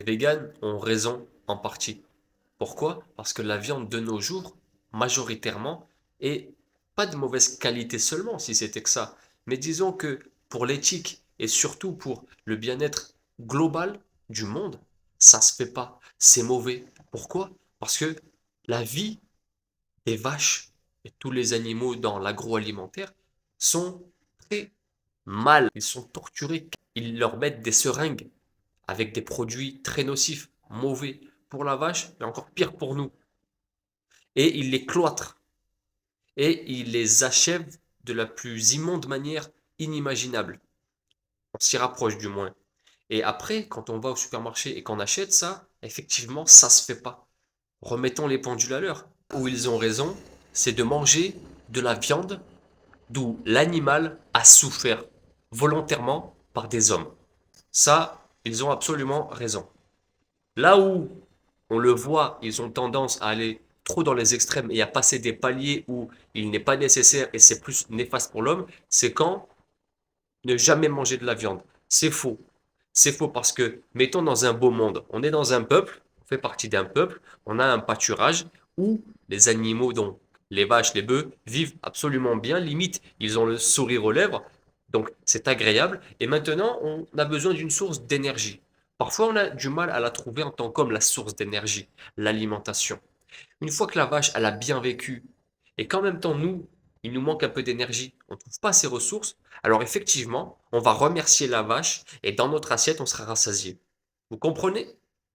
véganes ont raison en partie. Pourquoi? Parce que la viande de nos jours, majoritairement, est pas de mauvaise qualité seulement, si c'était que ça, mais disons que pour l'éthique et surtout pour le bien-être global du monde, ça se fait pas. C'est mauvais. Pourquoi? Parce que la vie des vaches et tous les animaux dans l'agroalimentaire sont très mal. Ils sont torturés. Ils leur mettent des seringues avec des produits très nocifs, mauvais pour la vache, mais encore pire pour nous. Et ils les cloîtrent et ils les achèvent de la plus immonde manière inimaginable. On s'y rapproche du moins. Et après, quand on va au supermarché et qu'on achète ça, effectivement, ça se fait pas. Remettons les pendules à l'heure. Où ils ont raison, c'est de manger de la viande d'où l'animal a souffert volontairement par des hommes. Ça, ils ont absolument raison. Là où on le voit, ils ont tendance à aller trop dans les extrêmes et à passer des paliers où il n'est pas nécessaire et c'est plus néfaste pour l'homme, c'est quand ne jamais manger de la viande. C'est faux. C'est faux parce que, mettons dans un beau monde, on est dans un peuple, on fait partie d'un peuple, on a un pâturage où les animaux, donc les vaches, les bœufs, vivent absolument bien, limite, ils ont le sourire aux lèvres, donc c'est agréable. Et maintenant, on a besoin d'une source d'énergie. Parfois, on a du mal à la trouver en tant qu'homme, la source d'énergie, l'alimentation. Une fois que la vache, elle a bien vécu, et qu'en même temps, nous, il nous manque un peu d'énergie, on ne trouve pas ces ressources, alors effectivement, on va remercier la vache, et dans notre assiette, on sera rassasié. Vous comprenez?